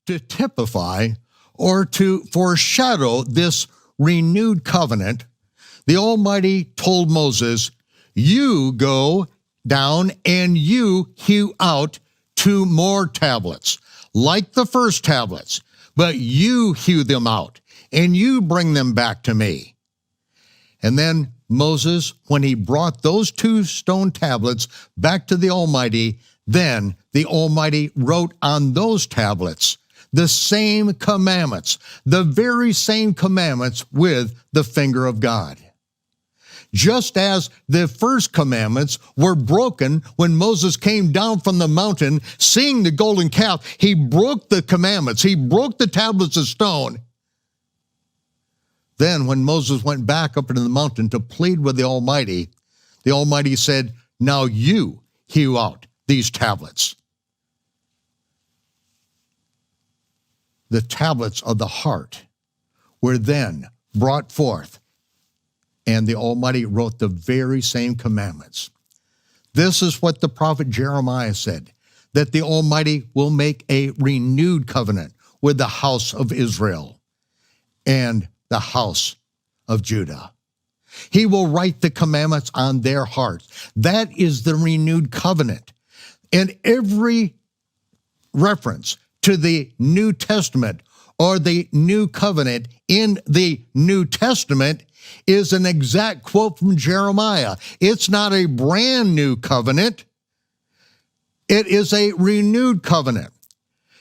to typify or to foreshadow this renewed covenant, the Almighty told Moses, you go down and you hew out 2 more tablets, like the first tablets, but you hew them out and you bring them back to me. And then Moses, when he brought those 2 stone tablets back to the Almighty, then the Almighty wrote on those tablets the same commandments, the very same commandments with the finger of God. Just as the first commandments were broken when Moses came down from the mountain, seeing the golden calf, he broke the commandments, he broke the tablets of stone. Then when Moses went back up into the mountain to plead with the Almighty said, now you hew out these tablets. The tablets of the heart were then brought forth, and the Almighty wrote the very same commandments. This is what the prophet Jeremiah said, that the Almighty will make a renewed covenant with the house of Israel and the house of Judah. He will write the commandments on their hearts. That is the renewed covenant. And every reference to the New Testament or the new covenant in the New Testament is an exact quote from Jeremiah. It's not a brand new covenant. It is a renewed covenant.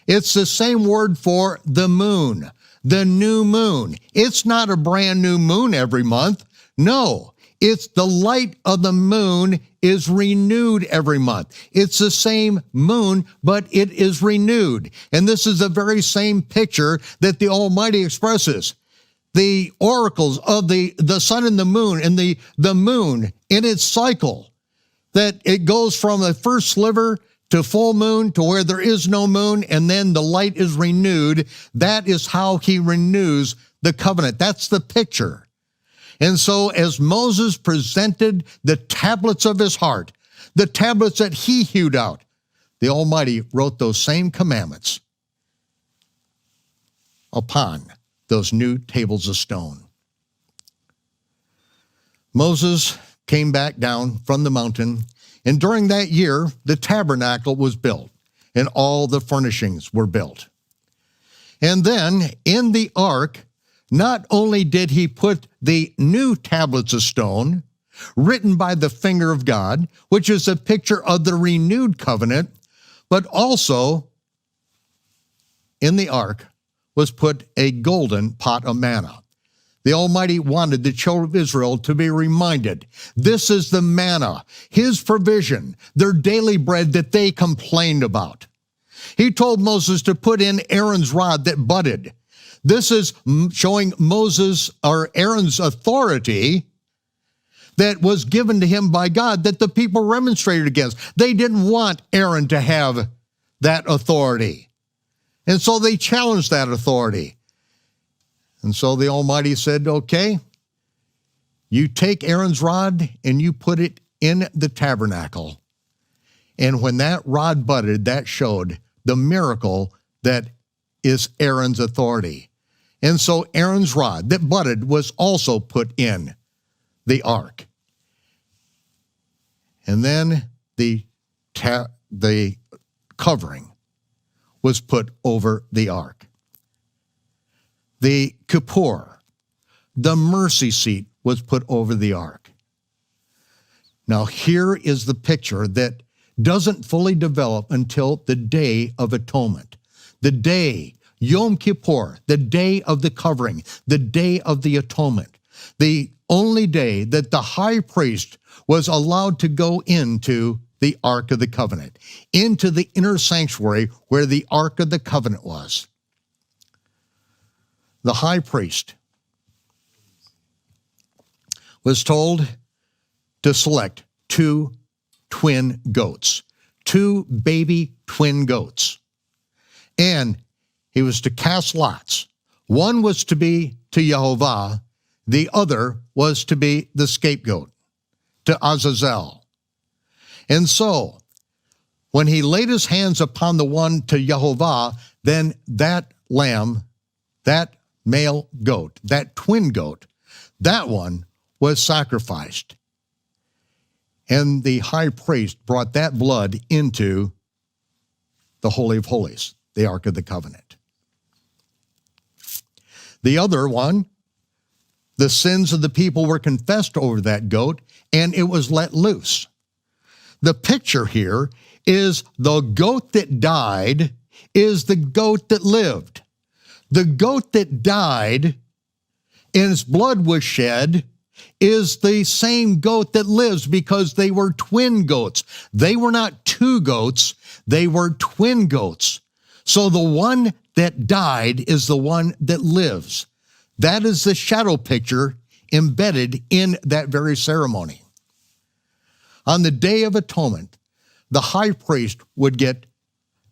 It's the same word for the moon, the new moon. It's not a brand new moon every month. No, it's the light of the moon is renewed every month. It's the same moon, but it is renewed. And this is the very same picture that the Almighty expresses. The oracles of the sun and the moon, and the moon in its cycle, that it goes from the first sliver to full moon to where there is no moon, and then the light is renewed. That is how he renews the covenant. That's the picture. And so as Moses presented the tablets of his heart, the tablets that he hewed out, the Almighty wrote those same commandments upon those new tables of stone. Moses came back down from the mountain, and during that year, the tabernacle was built, and all the furnishings were built. And then in the ark, not only did he put the new tablets of stone, written by the finger of God, which is a picture of the renewed covenant, but also in the ark was put a golden pot of manna. The Almighty wanted the children of Israel to be reminded, this is the manna, his provision, their daily bread that they complained about. He told Moses to put in Aaron's rod that budded. This is showing Moses or Aaron's authority that was given to him by God that the people remonstrated against. They didn't want Aaron to have that authority. And so they challenged that authority. And so the Almighty said, okay, you take Aaron's rod and you put it in the tabernacle. And when that rod budded, that showed the miracle that is Aaron's authority. And so Aaron's rod that budded was also put in the ark. And then the covering was put over the ark. The kippur, the mercy seat, was put over the ark. Now here is the picture that doesn't fully develop until the Day of Atonement. The day, Yom Kippur, the day of the covering, the day of the atonement. The only day that the high priest was allowed to go into the Ark of the Covenant, into the inner sanctuary where the Ark of the Covenant was. The high priest was told to select 2 twin goats, 2 baby twin goats. And he was to cast lots. One was to be to Yehovah, the other was to be the scapegoat, to Azazel. And so, when he laid his hands upon the one to Yehovah, then that lamb, that male goat, that twin goat, that one was sacrificed. And the high priest brought that blood into the Holy of Holies, the Ark of the Covenant. The other one, the sins of the people were confessed over that goat, and it was let loose. The picture here is the goat that died is the goat that lived. The goat that died and its blood was shed is the same goat that lives, because they were twin goats. They were not two goats, they were twin goats. So the one that died is the one that lives. That is the shadow picture embedded in that very ceremony. On the Day of Atonement, the high priest would get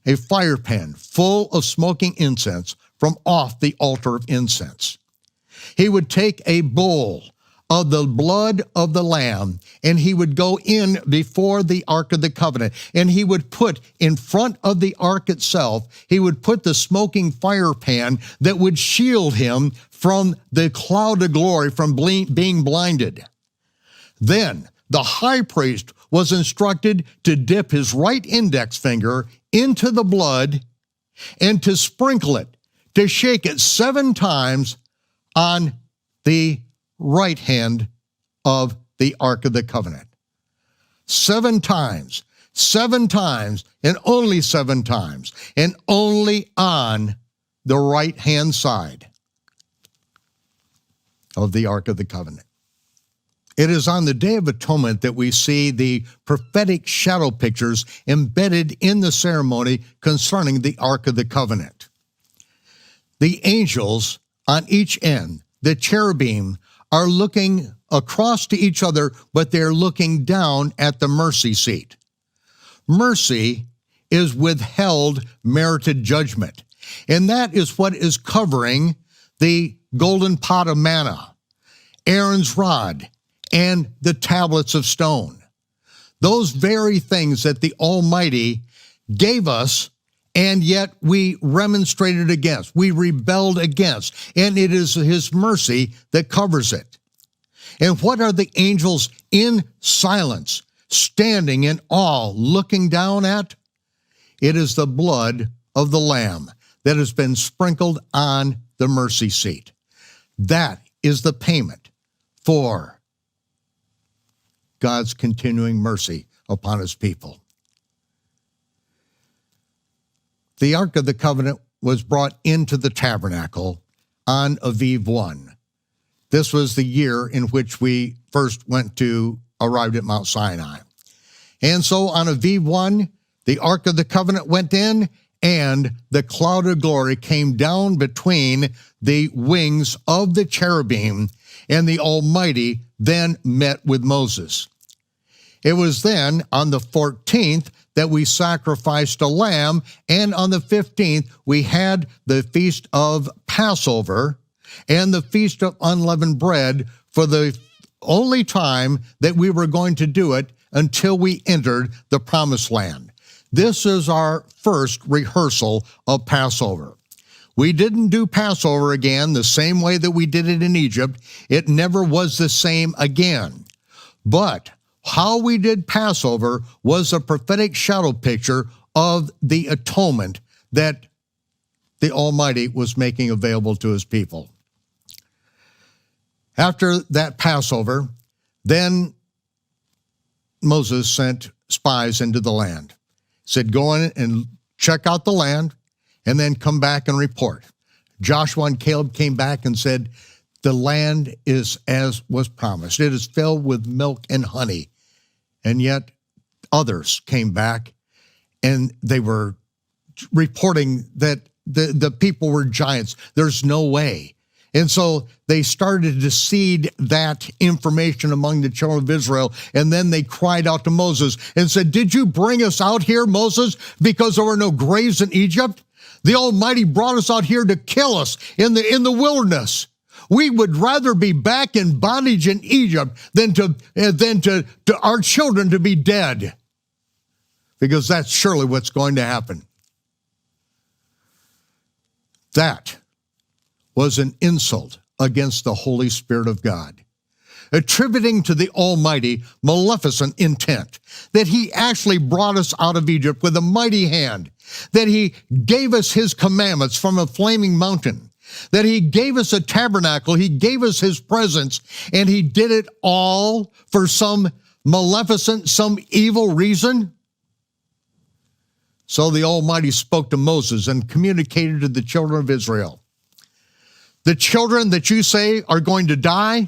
a fire pan full of smoking incense from off the altar of incense. He would take a bowl of the blood of the lamb, and he would go in before the Ark of the Covenant, and he would put in front of the ark itself, he would put the smoking fire pan that would shield him from the cloud of glory, from being blinded. Then the high priest was instructed to dip his right index finger into the blood and to sprinkle it, to shake it 7 times on the right hand of the Ark of the Covenant. 7 times, and only 7 times, and only on the right hand side of the Ark of the Covenant. It is on the Day of Atonement that we see the prophetic shadow pictures embedded in the ceremony concerning the Ark of the Covenant. The angels on each end, the cherubim, are looking across to each other, but they're looking down at the mercy seat. Mercy is withheld merited judgment, and that is what is covering the golden pot of manna, Aaron's rod, and the tablets of stone. Those very things that the Almighty gave us, and yet we remonstrated against, we rebelled against, and it is his mercy that covers it. And what are the angels in silence, standing in awe, looking down at? It is the blood of the Lamb that has been sprinkled on the mercy seat. That is the payment for God's continuing mercy upon his people. The Ark of the Covenant was brought into the tabernacle on Aviv 1. This was the year in which we first arrived at Mount Sinai. And so on Aviv 1, the Ark of the Covenant went in, and the cloud of glory came down between the wings of the cherubim, and the Almighty then met with Moses. It was then on the 14th that we sacrificed a lamb, and on the 15th we had the Feast of Passover and the Feast of Unleavened Bread for the only time that we were going to do it until we entered the Promised Land. This is our first rehearsal of Passover. We didn't do Passover again the same way that we did it in Egypt. It never was the same again. But how we did Passover was a prophetic shadow picture of the atonement that the Almighty was making available to his people. After that Passover, then Moses sent spies into the land. Said, go in and check out the land, and then come back and report. Joshua and Caleb came back and said, the land is as was promised. It is filled with milk and honey. And yet others came back, and they were reporting that the people were giants. There's no way. And so they started to seed that information among the children of Israel, and then they cried out to Moses and said, did you bring us out here, Moses, because there were no graves in Egypt? The Almighty brought us out here to kill us in the wilderness. We would rather be back in bondage in Egypt than to our children to be dead. because that's surely what's going to happen. That was an insult against the Holy Spirit of God, attributing to the Almighty maleficent intent, that he actually brought us out of Egypt with a mighty hand, that he gave us his commandments from a flaming mountain, that he gave us a tabernacle, he gave us his presence, and he did it all for some maleficent, some evil reason. So the Almighty spoke to Moses and communicated to the children of Israel, the children that you say are going to die,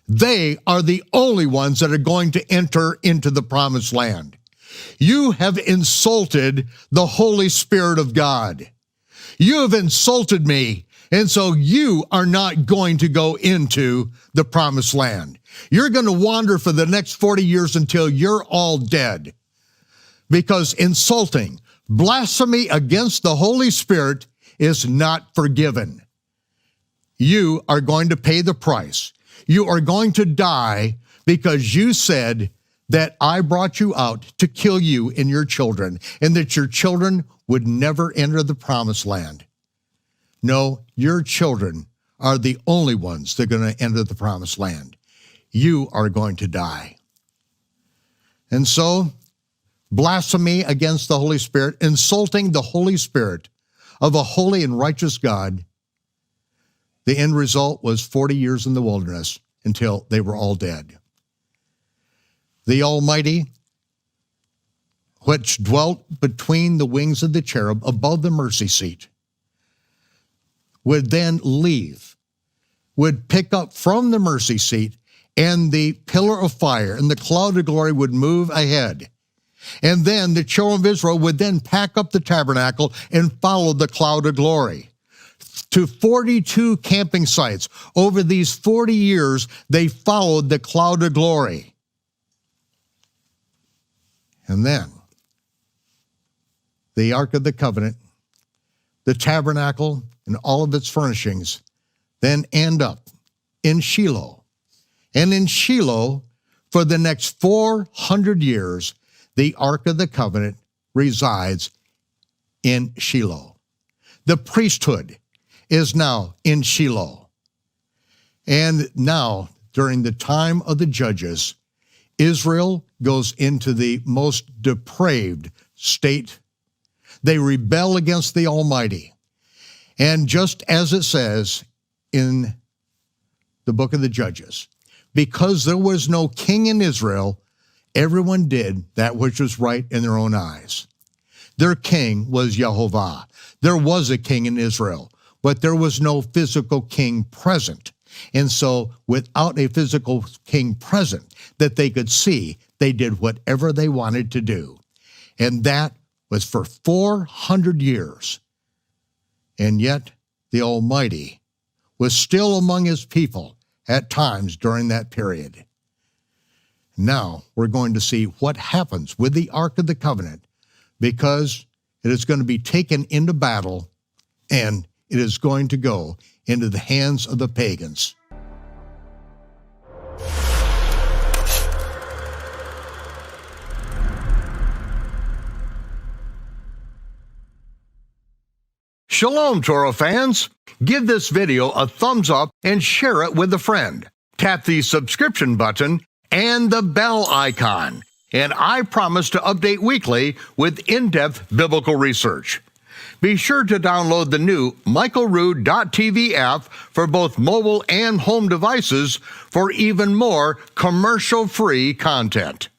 they are the only ones that are going to enter into the promised land. You have insulted the Holy Spirit of God. You have insulted me, and so you are not going to go into the promised land. You're going to wander for the next 40 years until you're all dead. Because insulting, blasphemy against the Holy Spirit is not forgiven. You are going to pay the price. You are going to die because you said that I brought you out to kill you and your children, and that your children would never enter the promised land. No, your children are the only ones that are going to enter the promised land. You are going to die. And so, blasphemy against the Holy Spirit, insulting the Holy Spirit of a holy and righteous God, the end result was 40 years in the wilderness until they were all dead. The Almighty, which dwelt between the wings of the cherub above the mercy seat, would then leave, would pick up from the mercy seat, and the pillar of fire and the cloud of glory would move ahead. And then the children of Israel would then pack up the tabernacle and follow the cloud of glory to 42 camping sites. Over these 40 years, they followed the cloud of glory. And then the Ark of the Covenant, the tabernacle, and all of its furnishings then end up in Shiloh. And in Shiloh, for the next 400 years, the Ark of the Covenant resides in Shiloh. The priesthood is now in Shiloh. And now, during the time of the judges, Israel goes into the most depraved state. They rebel against the Almighty. And just as it says in the book of the Judges, because there was no king in Israel, everyone did that which was right in their own eyes. Their king was Yehovah. There was a king in Israel, but there was no physical king present. And so without a physical king present that they could see, they did whatever they wanted to do. And that was for 400 years. And yet the Almighty was still among his people at times during that period. Now we're going to see what happens with the Ark of the Covenant, because it is going to be taken into battle and it is going to go into the hands of the pagans. Shalom, Torah fans. Give this video a thumbs up and share it with a friend. Tap the subscription button and the bell icon, and I promise to update weekly with in-depth biblical research. Be sure to download the new michaelrood.tv app for both mobile and home devices for even more commercial-free content.